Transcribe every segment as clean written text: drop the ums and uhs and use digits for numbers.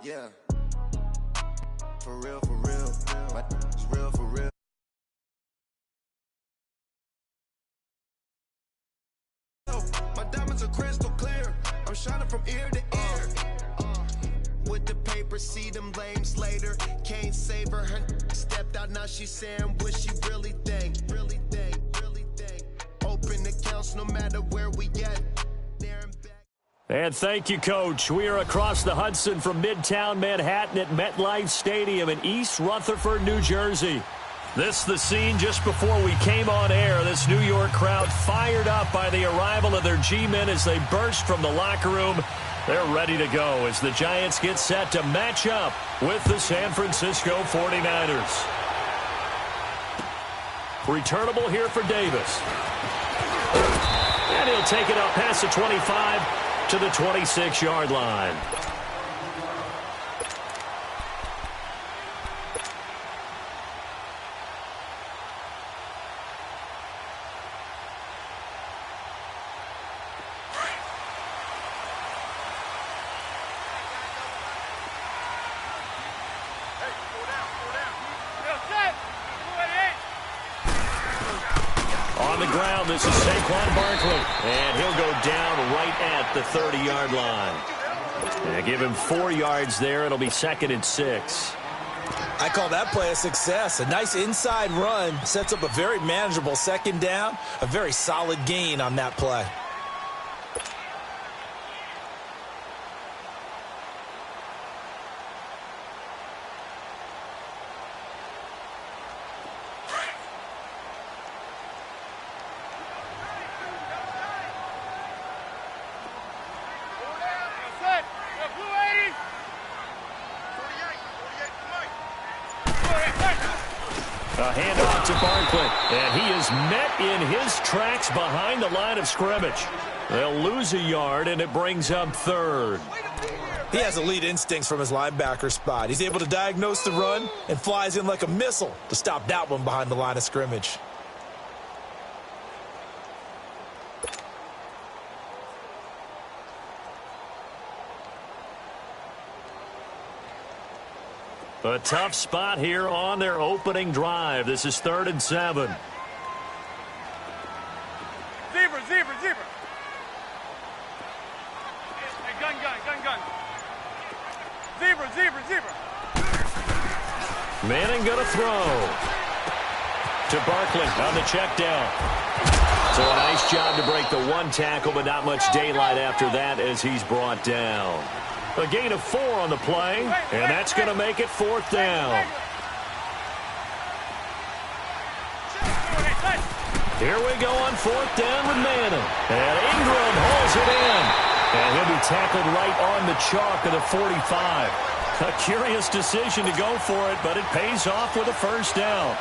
Yeah. For real, for real. It's real, for real. My diamonds are crystal clear. I'm shining from ear to ear. With the paper, see them lames later. Can't save her. Her stepped out, now she's saying what she really think. Really think, really think. Open accounts no matter where we at. There and back. And thank you, Coach. We are across the Hudson from Midtown Manhattan at MetLife Stadium in East Rutherford, New Jersey. This is the scene just before we came on air. This New York crowd fired up by the arrival of their G-men as they burst from the locker room. They're ready to go as the Giants get set to match up with the San Francisco 49ers. Returnable here for Davis. And he'll take it up past the 25 to the 26-yard line. On the ground, this is Saquon Barkley, and he'll go down right at the 30-yard line. Yeah, give him 4 yards there. It'll be 2nd and 6. I call that play a success. A nice inside run sets up a very manageable 2nd down, a very solid gain on that play. A handoff to Barkley, and he is met in his tracks behind the line of scrimmage. They'll lose a yard, and it brings up 3rd. He has elite instincts from his linebacker spot. He's able to diagnose the run and flies in like a missile to stop that one behind the line of scrimmage. A tough spot here on their opening drive. This is 3rd and 7. Zebra. Hey, gun. Zebra. Manning gonna throw. To Barkley on the check down. So a nice job to break the 1 tackle, but not much daylight after that as he's brought down. A gain of 4 on the play, and that's going to make it 4th down. Here we go on 4th down with Madden. And Ingram hauls it in. And he'll be tackled right on the chalk of the 45. A curious decision to go for it, but it pays off with a 1st down.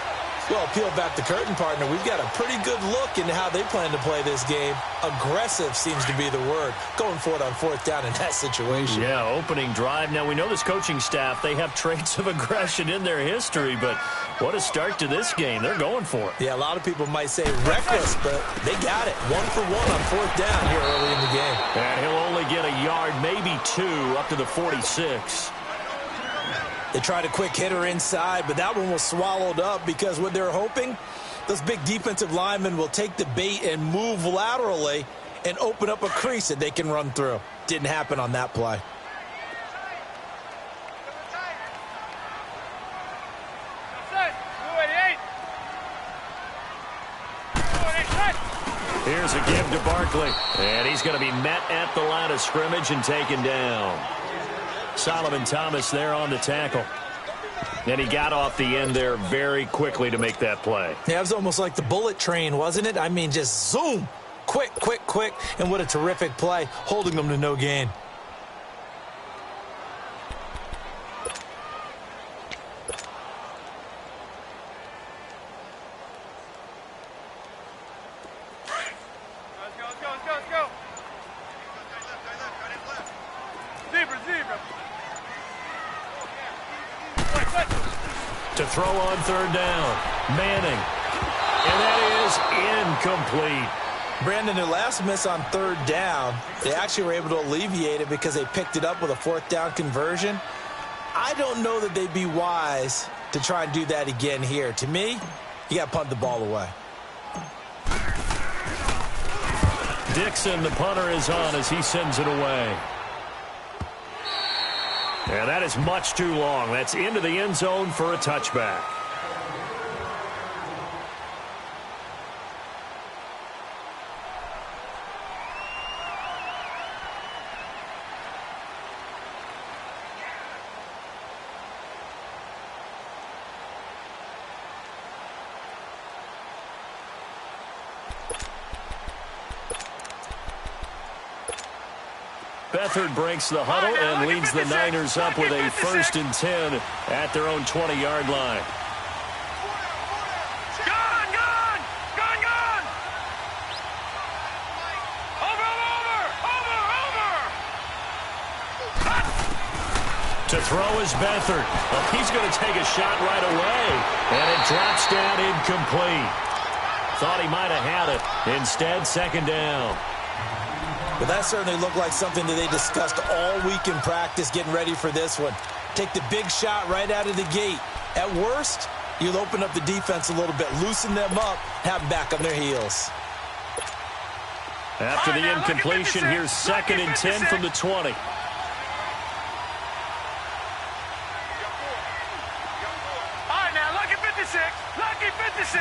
Well, peel back the curtain, partner. We've got a pretty good look into how they plan to play this game. Aggressive seems to be the word. Going for it on 4th down in that situation. Yeah, opening drive. Now, we know this coaching staff, they have traits of aggression in their history, but what a start to this game. They're going for it. Yeah, a lot of people might say reckless, but they got it. 1 for 1 on 4th down here early in the game. And he'll only get a yard, maybe 2, up to the 46. They tried a quick hitter inside, but that one was swallowed up because what they're hoping, those big defensive linemen will take the bait and move laterally and open up a crease that they can run through. Didn't happen on that play. Here's a give to Barkley, and he's going to be met at the line of scrimmage and taken down. Solomon Thomas there on the tackle. And he got off the end there very quickly to make that play. Yeah, it was almost like the bullet train, wasn't it? I mean, just zoom. Quick. And what a terrific play, holding them to no gain. Let's go. Zebra. To throw on 3rd down. Manning. And that is incomplete. Brandon, their last miss on 3rd down, they actually were able to alleviate it because they picked it up with a 4th down conversion. I don't know that they'd be wise to try and do that again here. To me, you got to punt the ball away. Dixon, the punter, is on as he sends it away. And that is much too long. That's into the end zone for a touchback. Beathard breaks the huddle and leads the Niners up with a 1st and 10 at their own 20-yard line. Gone, gone! Gone, gone! Over, over! Over, over! To throw is Beathard. Well, he's going to take a shot right away. And it drops down incomplete. Thought he might have had it. Instead, 2nd down. But that certainly looked like something that they discussed all week in practice getting ready for this one. Take the big shot right out of the gate. At worst, you'll open up the defense a little bit, loosen them up, have them back on their heels. After the incompletion, here's 2nd and 10 from the 20. All right, now, lucky 56. Lucky 56.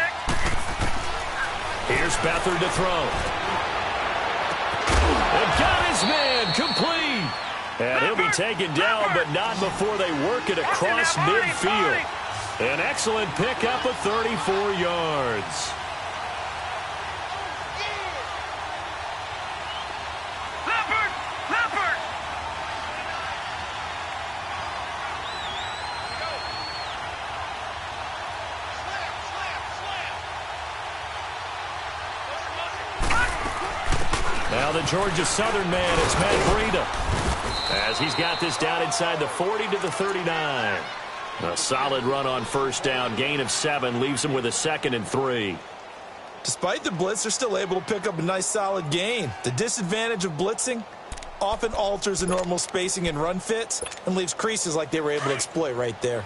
Here's Beathard to throw. And got his man complete. And he'll be taken down, but not before they work it across midfield. An excellent pickup of 34 yards. Leopard! Leopard! Now the Georgia Southern man, it's Matt Breida, as he's got this down inside the 40 to the 39. A solid run on 1st down, gain of 7, leaves him with a 2nd and 3. Despite the blitz, they're still able to pick up a nice solid gain. The disadvantage of blitzing often alters the normal spacing and run fits and leaves creases like they were able to exploit right there.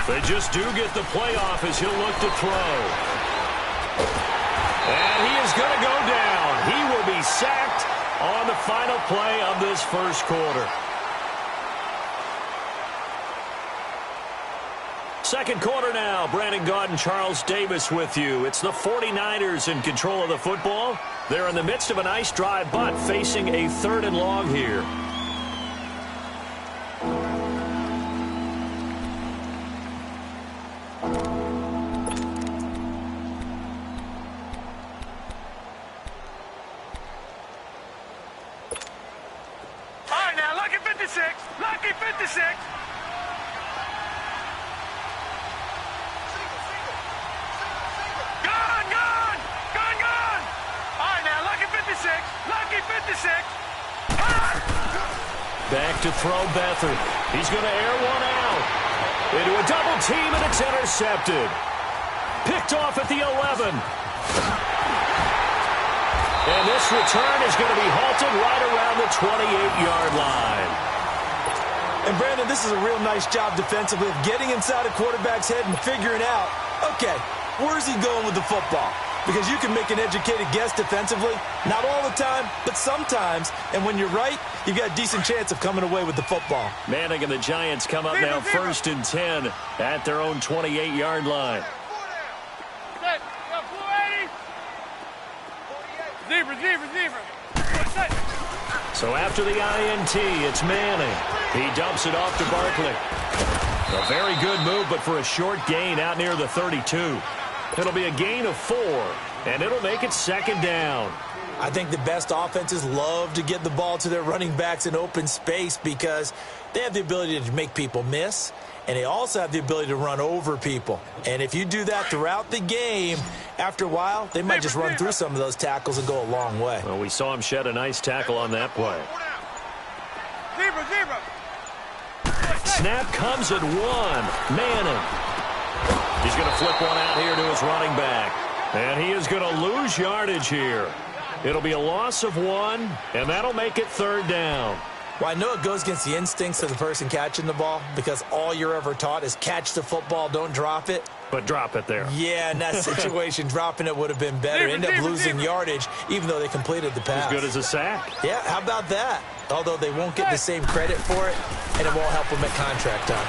They just do get the playoff as he'll look to throw. And he is going to go down. He will be sacked on the final play of this 1st quarter. 2nd quarter now. Brandon Gaudin and Charles Davis with you. It's the 49ers in control of the football. They're in the midst of a nice drive, but facing a 3rd and long here. Lucky 56. Gone, gone, gone, gone. All right, now, lucky 56. Lucky 56. Back to throw Beathard. He's going to air one out. Into a double team, and it's intercepted. Picked off at the 11. And this return is going to be halted right around the 28-yard line. And, Brandon, this is a real nice job defensively of getting inside a quarterback's head and figuring out, okay, where's he going with the football? Because you can make an educated guess defensively, not all the time, but sometimes. And when you're right, you've got a decent chance of coming away with the football. Manning and the Giants come up now 1st and 10 at their own 28-yard line. Zebra, zebra, zebra. So after the INT, it's Manning. He dumps it off to Barkley. A very good move, but for a short gain out near the 32. It'll be a gain of 4, and it'll make it 2nd down. I think the best offenses love to get the ball to their running backs in open space because they have the ability to make people miss, and they also have the ability to run over people. And if you do that throughout the game, after a while, they might just run through some of those tackles and go a long way. Well, we saw him shed a nice tackle on that play. Zebra. Snap comes at 1. Manning. He's going to flip one out here to his running back. And he is going to lose yardage here. It'll be a loss of 1, and that'll make it 3rd down. Well, I know it goes against the instincts of the person catching the ball because all you're ever taught is catch the football, don't drop it. But drop it there. Yeah, in that situation, dropping it would have been better. End up losing yardage, even though they completed the pass. As good as a sack. Yeah, how about that? Although they won't get the same credit for it, and it won't help them at contract time.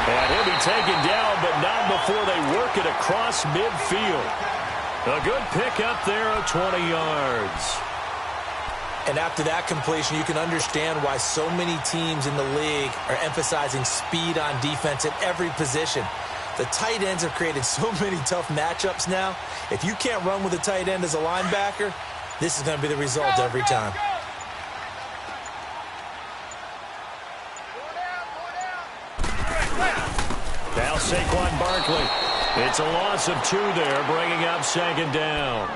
And he'll be taken down, but not before they work it across midfield. A good pickup there of 20 yards. And after that completion, you can understand why so many teams in the league are emphasizing speed on defense at every position. The tight ends have created so many tough matchups now. If you can't run with a tight end as a linebacker, this is going to be the result every time. Now Saquon Barkley. It's a loss of 2 there, bringing up 2nd down.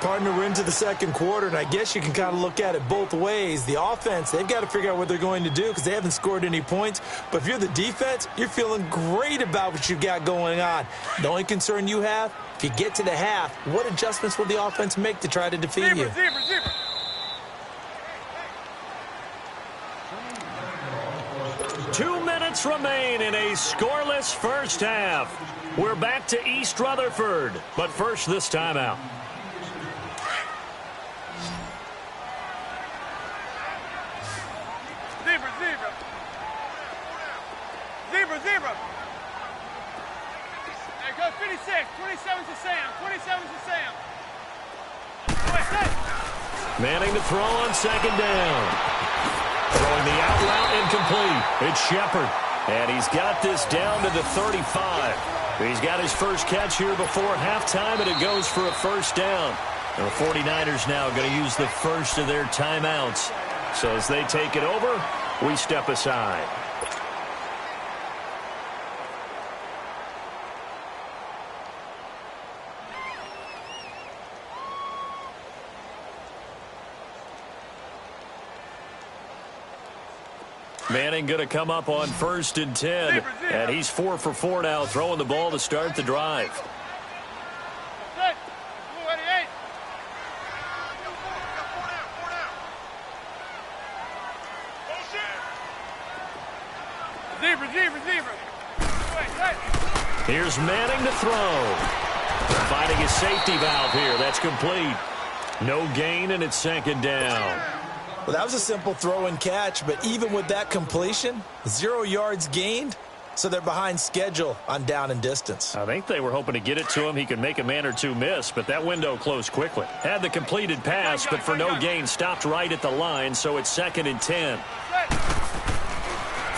Partner, we're into the 2nd quarter, and I guess you can kind of look at it both ways. The offense, they've got to figure out what they're going to do because they haven't scored any points. But if you're the defense, you're feeling great about what you've got going on. The only concern you have, if you get to the half, what adjustments will the offense make to try to defeat you? Zebra. 2 minutes remain in a scoreless first half. We're back to East Rutherford, but first this timeout. Zebra. There goes 56. 27's to Sam. 27's to Sam. Manning to throw on 2nd down. Throwing the out route incomplete. It's Shepard. And he's got this down to the 35. He's got his first catch here before halftime, and it goes for a 1st down. And the 49ers now going to use the first of their timeouts. So as they take it over, we step aside. Manning going to come up on 1st and 10. And he's 4 for 4 now, throwing the ball to start the drive. Zebra. Here's Manning to throw. Finding his safety valve here. That's complete. No gain, and it's 2nd down. Well, that was a simple throw and catch, but even with that completion, 0 yards gained, so they're behind schedule on down and distance. I think they were hoping to get it to him. He could make a man or two miss, but that window closed quickly. Had the completed pass, but for no gain, stopped right at the line, so it's 2nd and 10.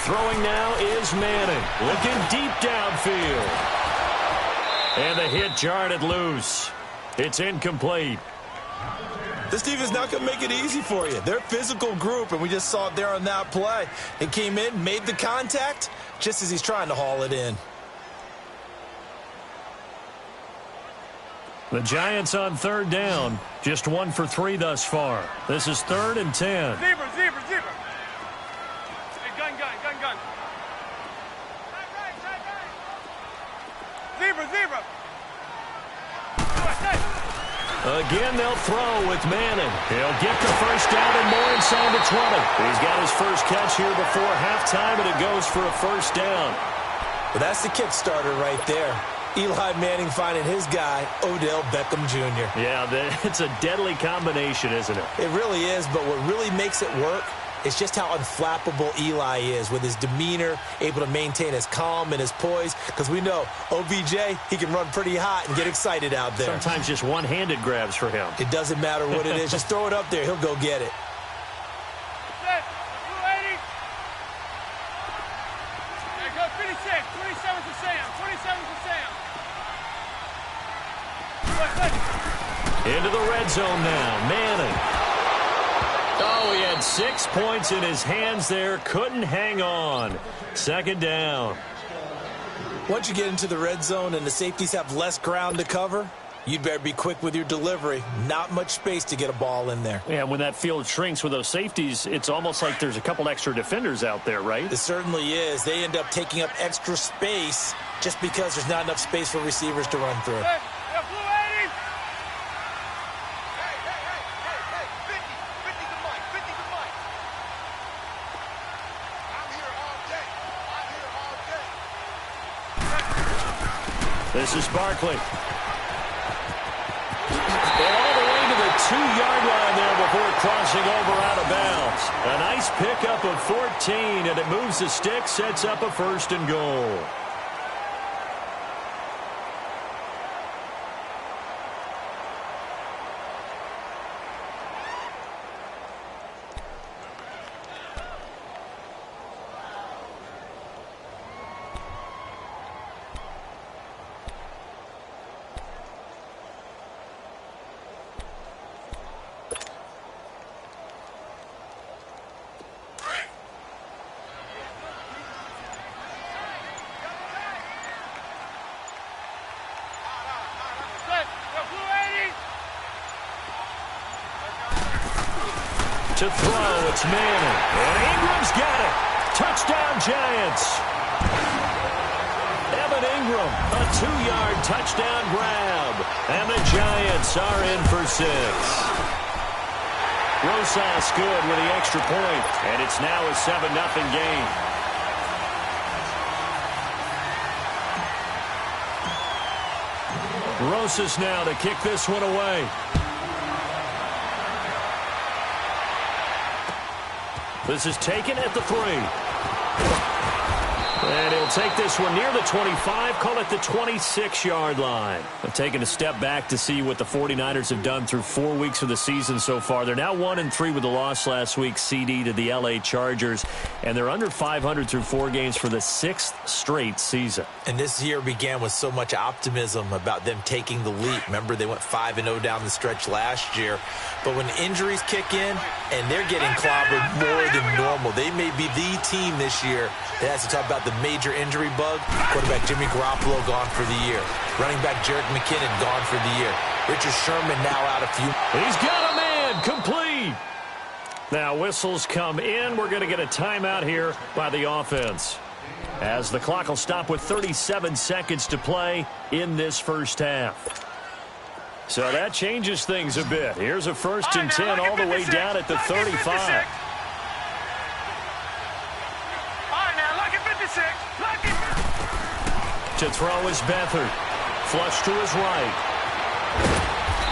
Throwing now is Manning. Looking deep downfield. And the hit jarred it loose. It's incomplete. This team is not going to make it easy for you. They're a physical group, and we just saw it there on that play. It came in, made the contact, just as he's trying to haul it in. The Giants on 3rd down. Just 1 for 3 thus far. This is 3rd and 10. Zebra. Hey, gun. Zebra. Again, they'll throw with Manning. He'll get the 1st down and more inside the 20. He's got his first catch here before halftime, and it goes for a 1st down. Well, that's the kickstarter right there. Eli Manning finding his guy, Odell Beckham Jr. Yeah, it's a deadly combination, isn't it? It really is, but what really makes it work is just how unflappable Eli is with his demeanor, able to maintain his calm and his poise, because we know OBJ, he can run pretty hot and get excited out there. Sometimes just one-handed grabs for him. It doesn't matter what it is. Just throw it up there. He'll go get it. There goes 56. 27's to Sam. 27's to Sam. Into the red zone now. Manning. Oh, he had 6 points in his hands there. Couldn't hang on. 2nd down. Once you get into the red zone and the safeties have less ground to cover, You'd better be quick with your delivery. Not much space to get a ball in there. Yeah, when that field shrinks with those safeties, it's almost like there's a couple extra defenders out there, right? It certainly is. They end up taking up extra space just because there's not enough space for receivers to run through. Hey, Blue 80! Hey, 50 the mic, 50 the mic. I'm here all day. This is Barkley. All the way to the 2-yard line there before crossing over out of bounds. A nice pickup of 14, and it moves the stick, sets up a 1st and goal. To throw, it's Manning. And Ingram's got it. Touchdown, Giants. Evan Ingram, a 2-yard touchdown grab. And the Giants are in for 6. Rosas good with the extra point. And it's now a 7-0 game. Rosas now to kick this one away. This is taken at the 3. And he'll take this one near the 25, call it the 26-yard line. I'm taking a step back to see what the 49ers have done through 4 weeks of the season so far. They're now 1-3 with the loss last week, CD to the LA Chargers. And they're under 500 through 4 games for the 6th straight season. And this year began with so much optimism about them taking the leap. Remember, they went 5-0 down the stretch last year. But when injuries kick in, and they're getting clobbered more than normal, they may be the team this year that has to talk about the major injury bug. Quarterback Jimmy Garoppolo gone for the year. Running back Jerick McKinnon gone for the year. Richard Sherman now out a few. He's got a man, complete. Now whistles come in. We're going to get a timeout here by the offense, as the clock will stop with 37 seconds to play in this first half. So that changes things a bit. Here's a 1st and 10 all the way down at the 35. All right, now, look at 56. Look at... To throw is Beathard. Flush to his right.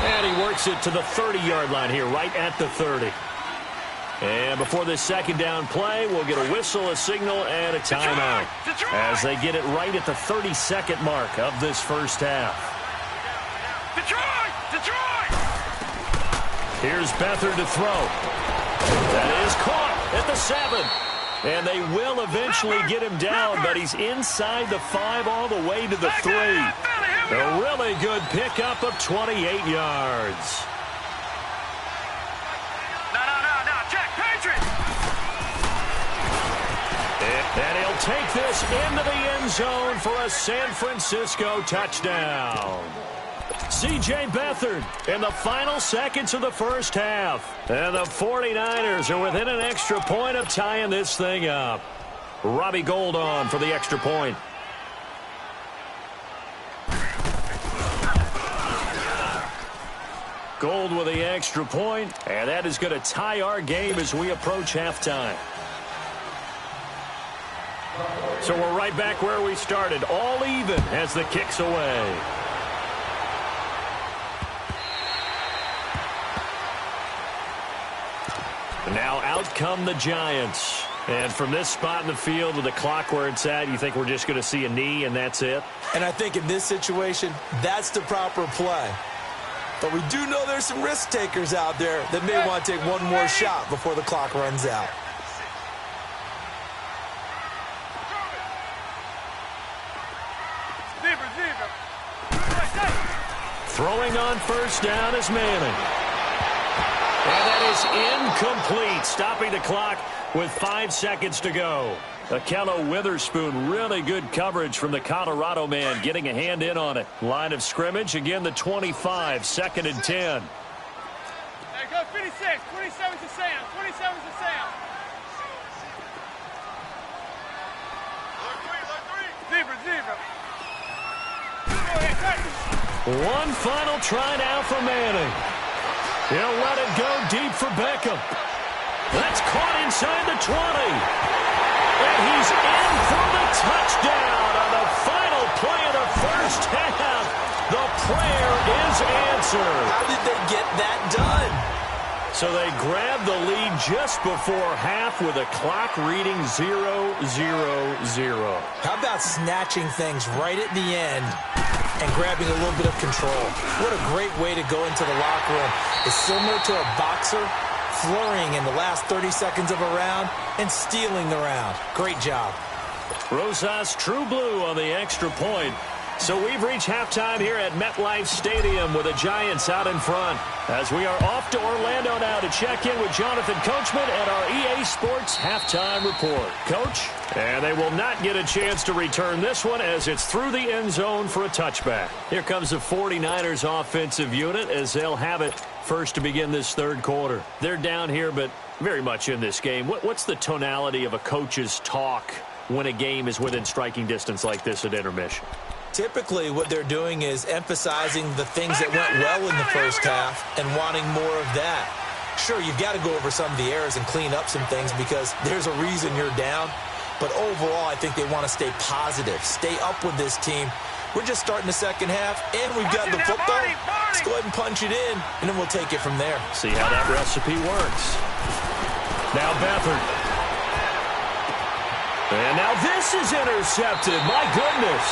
And he works it to the 30-yard line here, right at the 30. And before this 2nd down play, we'll get a whistle, a signal, and a timeout, as they get it right at the 32nd mark of this first half. Detroit! Here's Beathard to throw. That is caught at the 7. And they will eventually get him down, but he's inside the 5 all the way to the 3. A really good pickup of 28 yards. No, check, Patriots! And he'll take this into the end zone for a San Francisco touchdown. C.J. Beathard in the final seconds of the first half. And the 49ers are within an extra point of tying this thing up. Robbie Gould on for the extra point. Gould with the extra point, and that is going to tie our game as we approach halftime. So we're right back where we started, all even as the kick's away. Now out come the Giants. And from this spot in the field with the clock where it's at, you think we're just going to see a knee and that's it? And I think in this situation, that's the proper play. But we do know there's some risk takers out there that may want to take one more shot before the clock runs out. Throwing on first down is Manning. And that is incomplete, stopping the clock with 5 seconds to go. Akello Witherspoon, really good coverage from the Colorado man, getting a hand in on it. Line of scrimmage, again the 25, 2nd and 10. Hey, go 56, 27 to Sam, 27 to Sam. Zebra. One final try now for Manning. He'll let it go deep for Beckham. That's caught inside the 20. And he's in for the touchdown on the final play of the first half. The prayer is answered. How did they get that done? So they grabbed the lead just before half with a clock reading 0-0-0. How about snatching things right at the end and grabbing a little bit of control? What a great way to go into the locker room. It's similar to a boxer flurrying in the last 30 seconds of a round and stealing the round. Great job. Rosas True Blue on the extra point. So we've reached halftime here at MetLife Stadium with the Giants out in front. As we are off to Orlando now to check in with Jonathan Coachman at our EA Sports Halftime Report. Coach? And they will not get a chance to return this one as it's through the end zone for a touchback. Here comes the 49ers offensive unit as they'll have it first to begin this third quarter. They're down here but very much in this game. What's the tonality of a coach's talk when a game is within striking distance like this at intermission? Typically, what they're doing is emphasizing the things that went well in the first half and wanting more of that. Sure, you've got to go over some of the errors and clean up some things because there's a reason you're down. But overall, I think they want to stay positive, stay up with this team. We're just starting the second half, and we've got the football. Let's go ahead and punch it in, and then we'll take it from there. See how that recipe works. Now Beathard. And now this is intercepted. My goodness.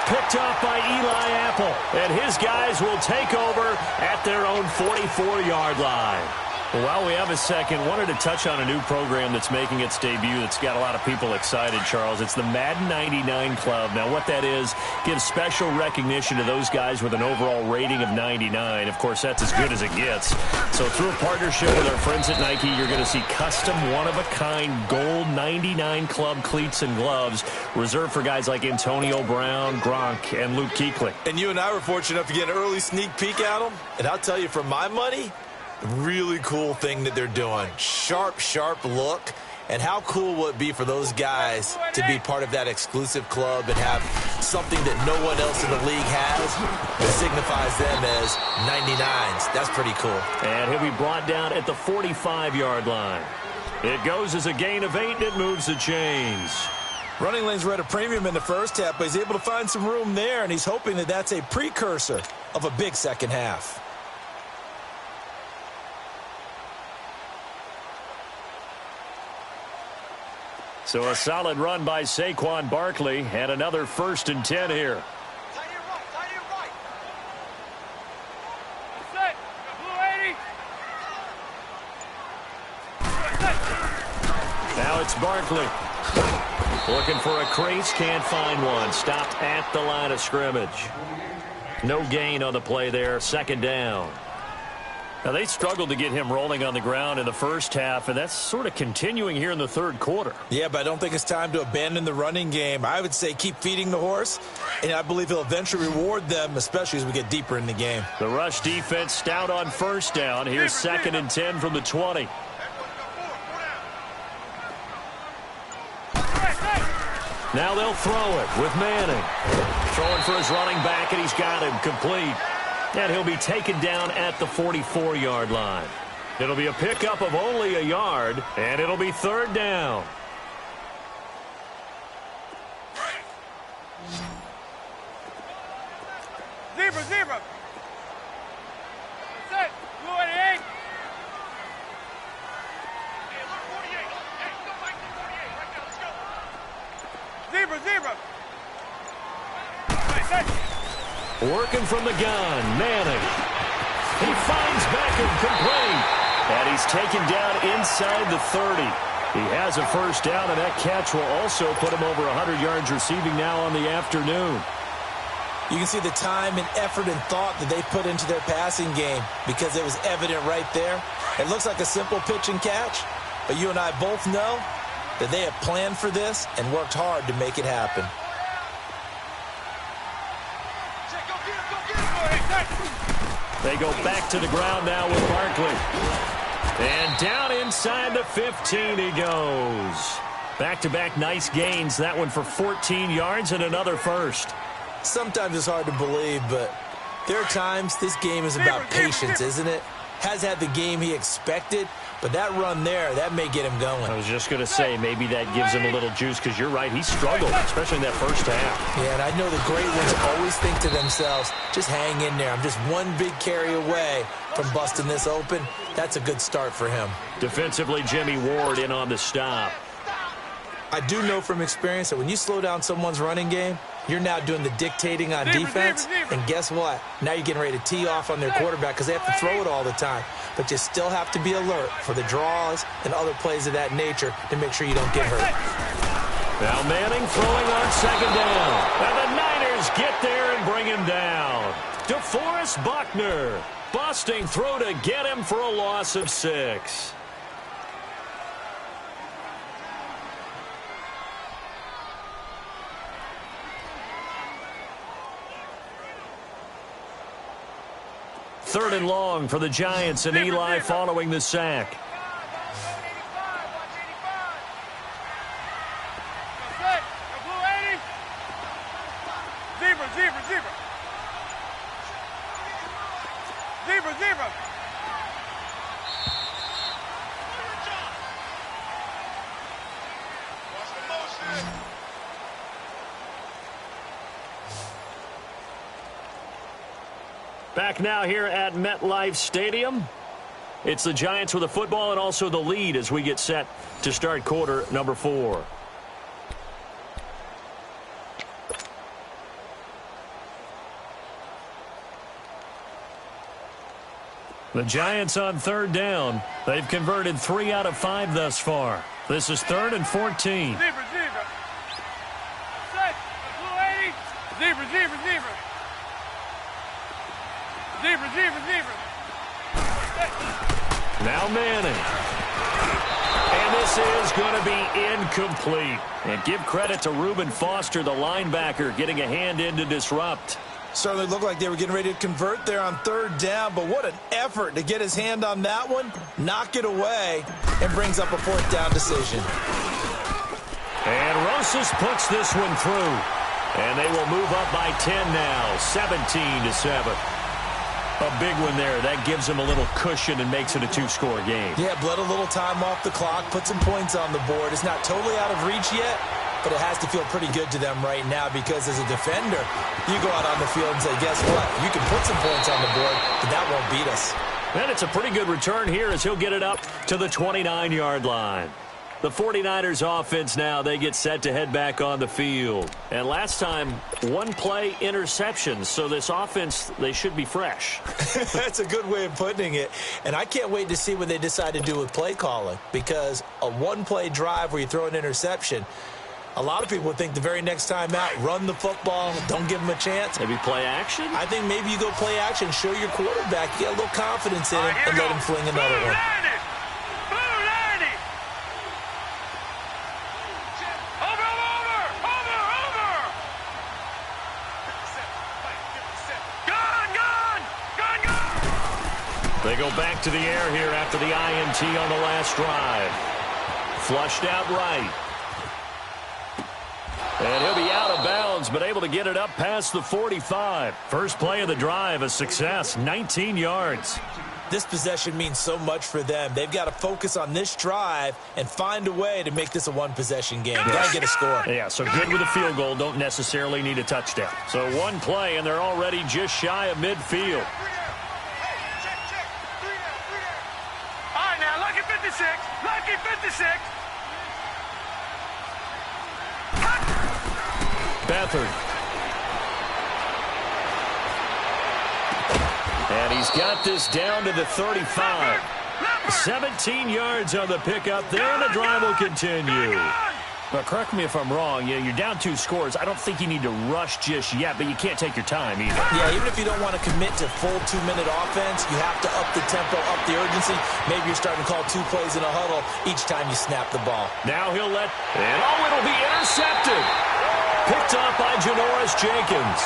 Picked off by Eli Apple. And his guys will take over at their own 44-yard line. Well, we have a second. Wanted to touch on a new program that's making its debut that's got a lot of people excited, Charles. It's the Madden 99 Club. Now, what that is, gives special recognition to those guys with an overall rating of 99. Of course, that's as good as it gets. So through a partnership with our friends at Nike, you're going to see custom, one-of-a-kind gold 99 Club cleats and gloves reserved for guys like Antonio Brown, Gronk, and Luke Kuechly. And you and I were fortunate enough to get an early sneak peek at them. And I'll tell you, for my money, really cool thing that they're doing. Sharp, sharp look. And how cool will it be for those guys to be part of that exclusive club and have something that no one else in the league has that signifies them as 99s. That's pretty cool. And he'll be brought down at the 45-yard line. It goes as a gain of 8, and it moves the chains. Running lanes were at a premium in the first half, but he's able to find some room there, and he's hoping that that's a precursor of a big second half. So a solid run by Saquon Barkley and another 1st and 10 here. Tie you right. Set. Blue 80. Now it's Barkley. Looking for a crease, can't find one. Stopped at the line of scrimmage. No gain on the play there, 2nd down. Now, they struggled to get him rolling on the ground in the first half, and that's sort of continuing here in the third quarter. Yeah, but I don't think it's time to abandon the running game. I would say keep feeding the horse, and I believe he'll eventually reward them, especially as we get deeper in the game. The rush defense stout on 1st down. Here's 2nd and 10 from the 20. Now they'll throw it with Manning. Throwing for his running back, and he's got him complete. And he'll be taken down at the 44-yard line. It'll be a pickup of only a yard, and it'll be 3rd down. Zebra. Set. Blue 88. Hey, look 48. Hey, go back to 48. Right there. Let's go. Zebra. Set. Working from the gun, Manning. He finds Beckham complete. And he's taken down inside the 30. He has a 1st down, and that catch will also put him over 100 yards receiving now on the afternoon. You can see the time and effort and thought that they put into their passing game because it was evident right there. It looks like a simple pitch and catch, but you and I both know that they have planned for this and worked hard to make it happen. They go back to the ground now with Barkley. And down inside the 15 he goes. Back-to-back nice gains. That one for 14 yards and another first. Sometimes it's hard to believe, but there are times this game is about patience, isn't it? Has had the game he expected, but that run there, that may get him going. I was just going to say, maybe that gives him a little juice, because you're right, he struggled, especially in that first half. Yeah, and I know the great ones always think to themselves, just hang in there. I'm just one big carry away from busting this open. That's a good start for him. Defensively, Jimmy Ward in on the stop. I do know from experience that when you slow down someone's running game, you're now doing the dictating on defense, and guess what? Now you're getting ready to tee off on their quarterback because they have to throw it all the time. But you still have to be alert for the draws and other plays of that nature to make sure you don't get hurt. Now Manning throwing on second down. And the Niners get there and bring him down. DeForest Buckner, busting through to get him for a loss of 6. Third and long for the Giants, and Eli following the sack. Zebra. Back now here at MetLife Stadium. It's the Giants with the football and also the lead as we get set to start quarter number 4. The Giants on third down. They've converted 3 out of 5 thus far. This is 3rd and 14. Zebra. Set. Blue 80. Zebra. Now Manning. And this is going to be incomplete. And give credit to Reuben Foster, the linebacker, getting a hand in to disrupt. Certainly looked like they were getting ready to convert there on third down, but what an effort to get his hand on that one, knock it away, and brings up a 4th down decision. And Rosas puts this one through. And they will move up by 10 now, 17-7. A big one there. That gives them a little cushion and makes it a 2-score game. Yeah, bled a little time off the clock, put some points on the board. It's not totally out of reach yet, but it has to feel pretty good to them right now because as a defender, you go out on the field and say, guess what? You can put some points on the board, but that won't beat us. And it's a pretty good return here as he'll get it up to the 29-yard line. The 49ers offense now, they get set to head back on the field. And last time, 1-play interceptions. So this offense, they should be fresh. That's a good way of putting it. And I can't wait to see what they decide to do with play calling. Because a 1-play drive where you throw an interception, a lot of people would think the very next time out, run the football, don't give them a chance. Maybe play action? I think maybe you go play action, show your quarterback, get a little confidence in him, and let him fling another one. They go back to the air here after the INT on the last drive. Flushed out right. And he'll be out of bounds, but able to get it up past the 45. First play of the drive, a success, 19 yards. This possession means so much for them. They've got to focus on this drive and find a way to make this a one-possession game. Got to get a score. Yeah, so good with a field goal. Don't necessarily need a touchdown. So one play, and they're already just shy of midfield. Lucky 56. Beathard. And he's got this down to the 35. 17 yards on the pickup there, and the drive will continue. Now, correct me if I'm wrong. You're down 2 scores. I don't think you need to rush just yet, but you can't take your time either. Yeah, even if you don't want to commit to full 2-minute offense, you have to up the tempo, up the urgency. Maybe you're starting to call 2 plays in a huddle each time you snap the ball. Now he'll let, and it'll be intercepted. Picked up by Janoris Jenkins.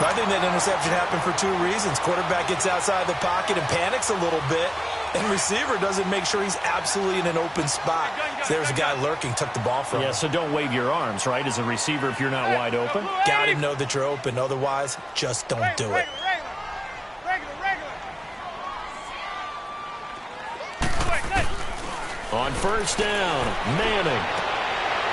I think that interception happened for 2 reasons. Quarterback gets outside the pocket and panics a little bit, and receiver doesn't make sure he's absolutely in an open spot. So there's a guy lurking, took the ball from him. Yeah, so don't wave your arms, right, as a receiver if you're not wide open. Got to know that you're open. Otherwise, just don't do it. On first down, Manning.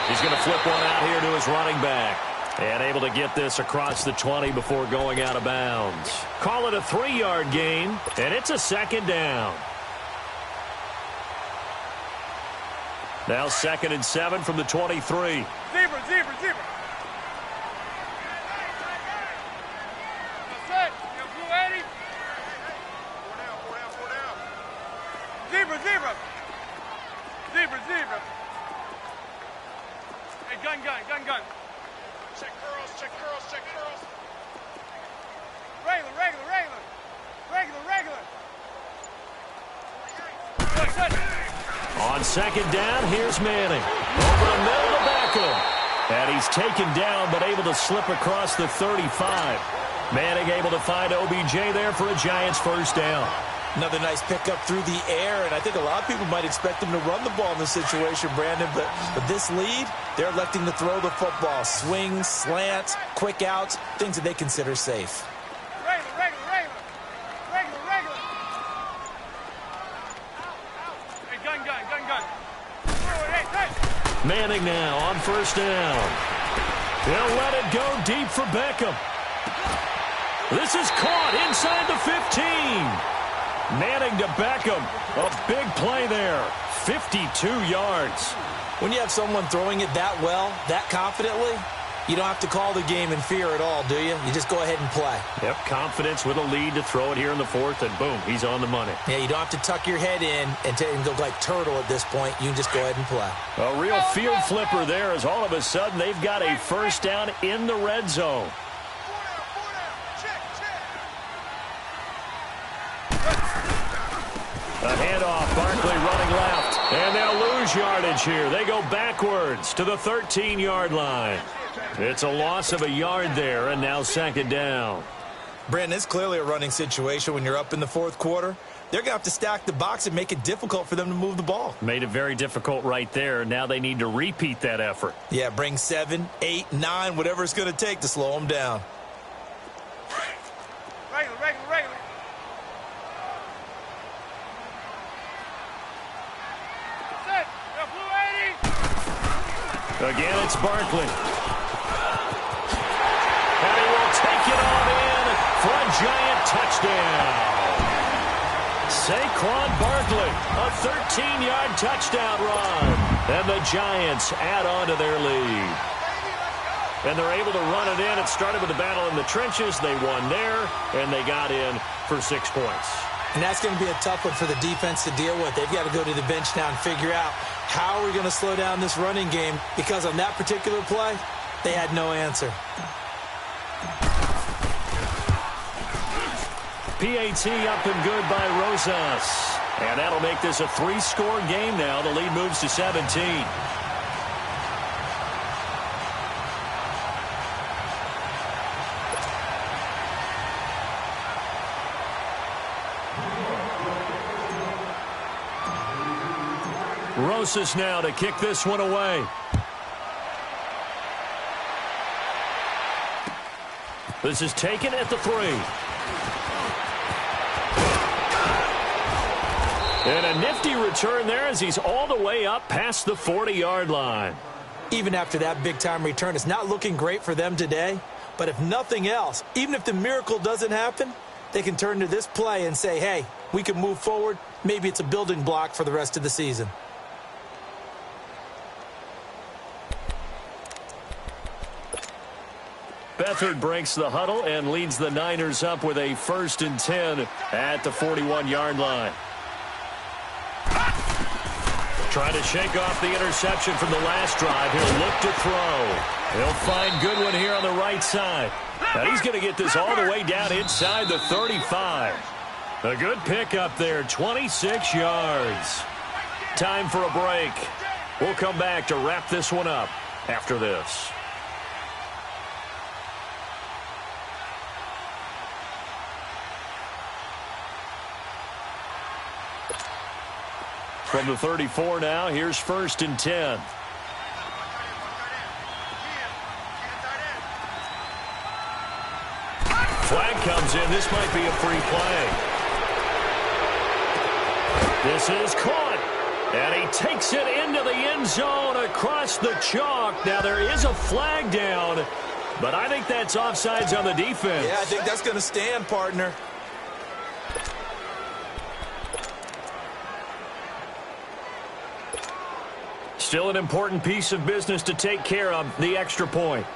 He's going to flip one out here to his running back. And able to get this across the 20 before going out of bounds. Call it a 3-yard gain, and it's a 2nd down. Now 2nd and 7 from the 23. Zebra. That's it. You blue 80. 4 down. Zebra. Hey, gun. Check curls. Regular. On 2nd down, here's Manning. Over the middle to Beckham. And he's taken down, but able to slip across the 35. Manning able to find OBJ there for a Giants first down. Another nice pickup through the air, and I think a lot of people might expect him to run the ball in this situation, Brandon, but with this lead, they're electing to throw the football. Swings, slants, quick outs, things that they consider safe. Regular. Hey, gun. Hey. Manning now on first down. He'll let it go deep for Beckham. This is caught inside the 15. Manning to Beckham. A big play there. 52 yards. When you have someone throwing it that well, that confidently, you don't have to call the game in fear at all, do you? You just go ahead and play. Yep, confidence with a lead to throw it here in the 4th, and boom, he's on the money. Yeah, you don't have to tuck your head in and go like turtle at this point. You can just go ahead and play. A real field flipper there as all of a sudden they've got a first down in the red zone. A handoff, Barkley running left, and they'll lose yardage here. They go backwards to the 13-yard line. It's a loss of a yard there, and now 2nd down. Brandon, it's clearly a running situation when you're up in the 4th quarter. They're going to have to stack the box and make it difficult for them to move the ball. Made it very difficult right there. Now they need to repeat that effort. Yeah, bring 7, 8, 9, whatever it's going to take to slow them down. Regular. Again, it's Barkley. And he will take it on in for a Giant touchdown. Saquon Barkley, a 13-yard touchdown run. And the Giants add on to their lead. And they're able to run it in. It started with a battle in the trenches. They won there, and they got in for 6 points. And that's going to be a tough one for the defense to deal with. They've got to go to the bench now and figure out how are we going to slow down this running game, because on that particular play, they had no answer. PAT up and good by Rosas. And that'll make this a 3-score game now. The lead moves to 17. Rosas now to kick this one away. This is taken at the 3. And a nifty return there as he's all the way up past the 40-yard line. Even after that big-time return, it's not looking great for them today. But if nothing else, even if the miracle doesn't happen, they can turn to this play and say, hey, we can move forward. Maybe it's a building block for the rest of the season. Beathard breaks the huddle and leads the Niners up with a 1st and 10 at the 41-yard line. Trying to shake off the interception from the last drive. He'll look to throw. He'll find Goodwin here on the right side. And he's going to get this all the way down inside the 35. A good pickup there, 26 yards. Time for a break. We'll come back to wrap this one up after this. From the 34 now, here's 1st and 10. Flag comes in. This might be a free play. This is caught. And he takes it into the end zone across the chalk. Now there is a flag down, but I think that's offsides on the defense. Yeah, I think that's going to stand, partner. Still an important piece of business to take care of, the extra point.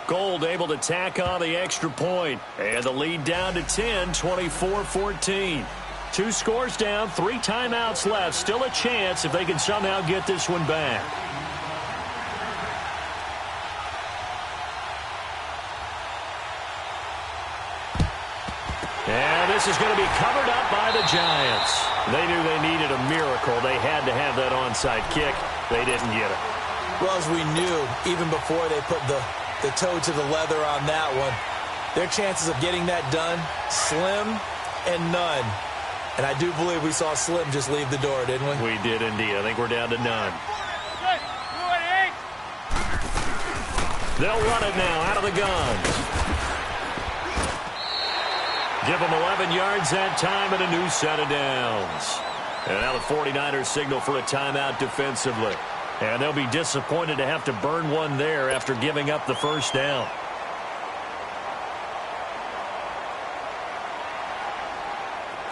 Gold able to tack on the extra point. And the lead down to 10, 24-14. 2 scores down, 3 timeouts left. Still a chance if they can somehow get this one back. And this is going to be covered up by the Giants. They knew they needed a miracle. They had to have that onside kick. They didn't get it. Well, as we knew, even before they put the toe to the leather on that one, their chances of getting that done, slim and none. And I do believe we saw Slim just leave the door, didn't we? We did indeed. I think we're down to none. They'll run it now out of the guns. Give them 11 yards that time and a new set of downs. And now the 49ers signal for a timeout defensively. And they'll be disappointed to have to burn one there after giving up the first down.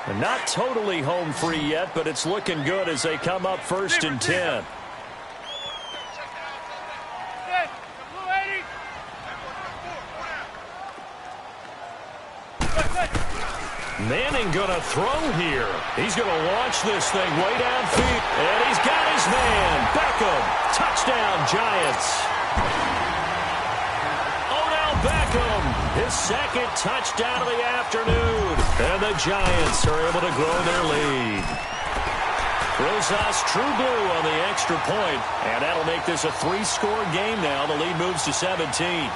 And not totally home free yet, but it's looking good as they come up 1st and 10. Manning gonna throw here. He's gonna launch this thing way downfield. And he's got his man. Beckham. Touchdown, Giants. Odell Beckham. His 2nd touchdown of the afternoon. And the Giants are able to grow their lead. Rosas True Blue on the extra point. And that'll make this a 3-score game now. The lead moves to 17.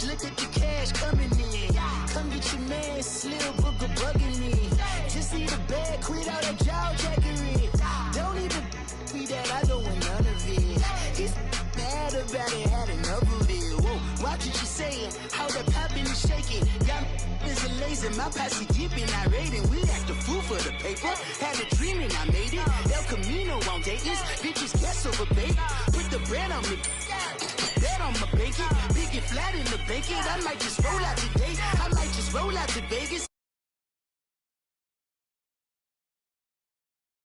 Look at the cash coming in. Come get your man, Slim Booker bugging me. Just need a bag, quit all that jaw jackery. Don't even be that, I don't want none of it. He's mad about it, had enough of it. Whoa, watch what you saying, how that popping and shaking. Got is a lazy, my posse dipping, I raiding. We act a fool for the paper. Had a dream and I made it. El Camino on Dayton's, bitches guess over bait. Put the bread on me. Bet on my bacon, big and flat in the bacon. I might just roll out today. I might just roll out to Vegas.